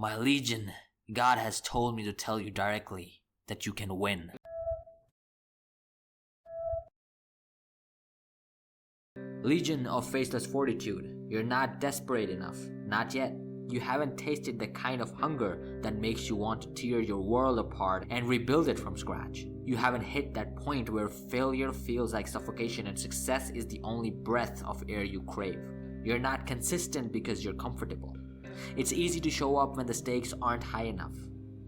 My legion, God has told me to tell you directly that you can win. Legion of faceless fortitude, you're not desperate enough. Not yet. You haven't tasted the kind of hunger that makes you want to tear your world apart and rebuild it from scratch. You haven't hit that point where failure feels like suffocation and success is the only breath of air you crave. You're not consistent because you're comfortable. It's easy to show up when the stakes aren't high enough.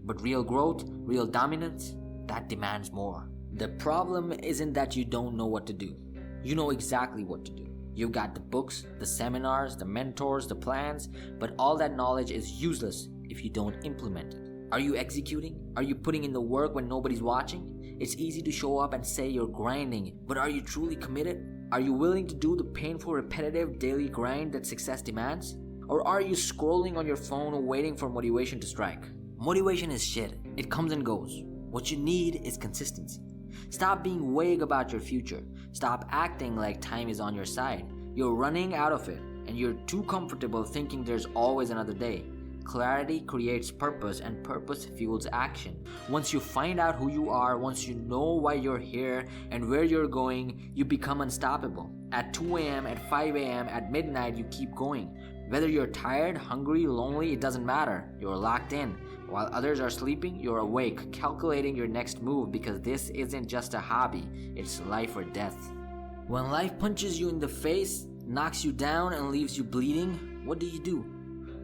But real growth, real dominance, that demands more. The problem isn't that you don't know what to do. You know exactly what to do. You've got the books, the seminars, the mentors, the plans, but all that knowledge is useless if you don't implement it. Are you executing? Are you putting in the work when nobody's watching? It's easy to show up and say you're grinding, but are you truly committed? Are you willing to do the painful, repetitive daily grind that success demands? Or are you scrolling on your phone waiting for motivation to strike? Motivation is shit. It comes and goes. What you need is consistency. Stop being vague about your future. Stop acting like time is on your side. You're running out of it, and you're too comfortable thinking there's always another day. Clarity creates purpose, and purpose fuels action. Once you find out who you are, once you know why you're here and where you're going, you become unstoppable. At 2 a.m., at 5 a.m., at midnight, you keep going. Whether you're tired, hungry, lonely, it doesn't matter. You're locked in. While others are sleeping, you're awake, calculating your next move because this isn't just a hobby, it's life or death. When life punches you in the face, knocks you down and leaves you bleeding, what do?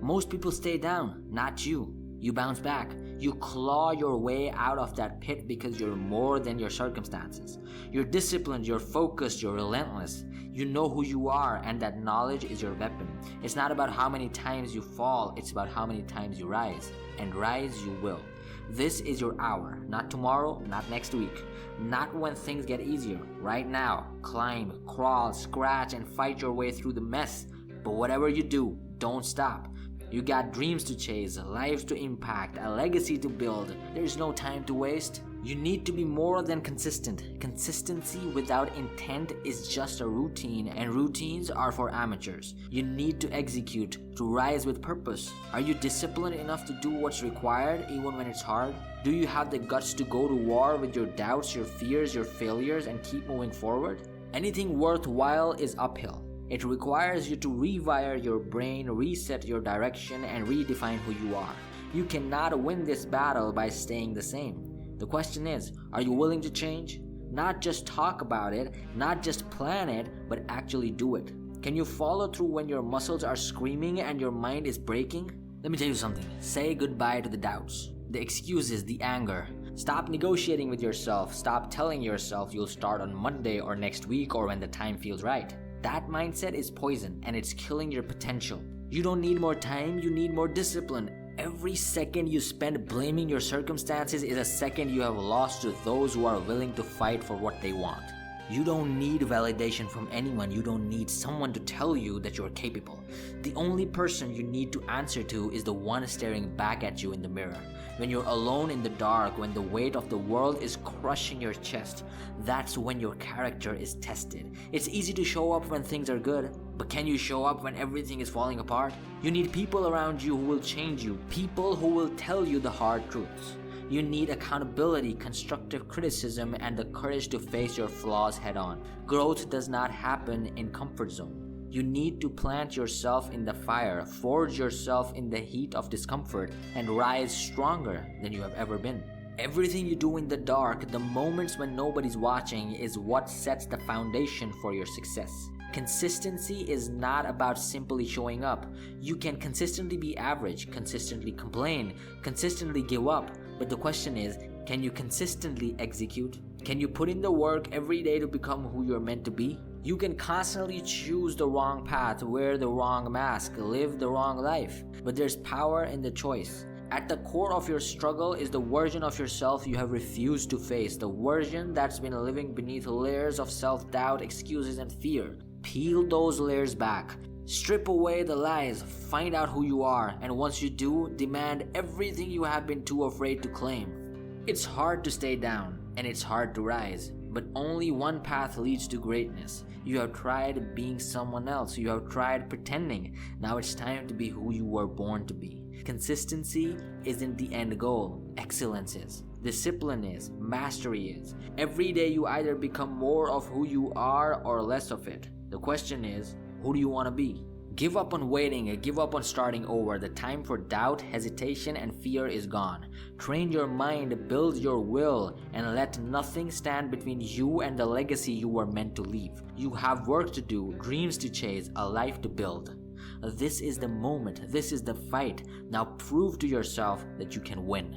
Most people stay down, not you. You bounce back. You claw your way out of that pit because you're more than your circumstances. You're disciplined, you're focused, you're relentless. You know who you are, and that knowledge is your weapon. It's not about how many times you fall, it's about how many times you rise. And rise you will. This is your hour, not tomorrow, not next week, not when things get easier. Right now, climb, crawl, scratch, and fight your way through the mess. But whatever you do, don't stop. You got dreams to chase, lives to impact, a legacy to build. There's no time to waste. You need to be more than consistent. Consistency without intent is just a routine, and routines are for amateurs. You need to execute, to rise with purpose. Are you disciplined enough to do what's required even when it's hard? Do you have the guts to go to war with your doubts, your fears, your failures, and keep moving forward? Anything worthwhile is uphill. It requires you to rewire your brain, reset your direction, and redefine who you are. You cannot win this battle by staying the same. The question is, are you willing to change? Not just talk about it, not just plan it, but actually do it. Can you follow through when your muscles are screaming and your mind is breaking? Let me tell you something. Say goodbye to the doubts, the excuses, the anger. Stop negotiating with yourself. Stop telling yourself you'll start on Monday or next week or when the time feels right. That mindset is poison and it's killing your potential. You don't need more time, you need more discipline. Every second you spend blaming your circumstances is a second you have lost to those who are willing to fight for what they want. You don't need validation from anyone. You don't need someone to tell you that you're capable. The only person you need to answer to is the one staring back at you in the mirror. When you're alone in the dark, when the weight of the world is crushing your chest, that's when your character is tested. It's easy to show up when things are good, but can you show up when everything is falling apart? You need people around you who will change you, people who will tell you the hard truths. You need accountability, constructive criticism, and the courage to face your flaws head on. Growth does not happen in comfort zone. You need to plant yourself in the fire, forge yourself in the heat of discomfort, and rise stronger than you have ever been. Everything you do in the dark, the moments when nobody's watching, is what sets the foundation for your success. Consistency is not about simply showing up. You can consistently be average, consistently complain, consistently give up. But the question is, can you consistently execute? Can you put in the work every day to become who you're meant to be? You can constantly choose the wrong path, wear the wrong mask, live the wrong life. But there's power in the choice. At the core of your struggle is the version of yourself you have refused to face, the version that's been living beneath layers of self-doubt, excuses, and fear. Peel those layers back. Strip away the lies, find out who you are, and once you do, demand everything you have been too afraid to claim. It's hard to stay down, and it's hard to rise, but only one path leads to greatness. You have tried being someone else, you have tried pretending. Now it's time to be who you were born to be. Consistency isn't the end goal. Excellence is. Discipline is. Mastery is. Every day you either become more of who you are or less of it. The question is, who do you want to be? Give up on waiting and give up on starting over. The time for doubt, hesitation, and fear is gone. Train your mind, build your will, and let nothing stand between you and the legacy you were meant to leave. You have work to do, dreams to chase, a life to build. This is the moment. This is the fight. Now prove to yourself that you can win.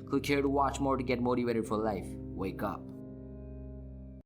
Click here to watch more to get motivated for life. Wake up.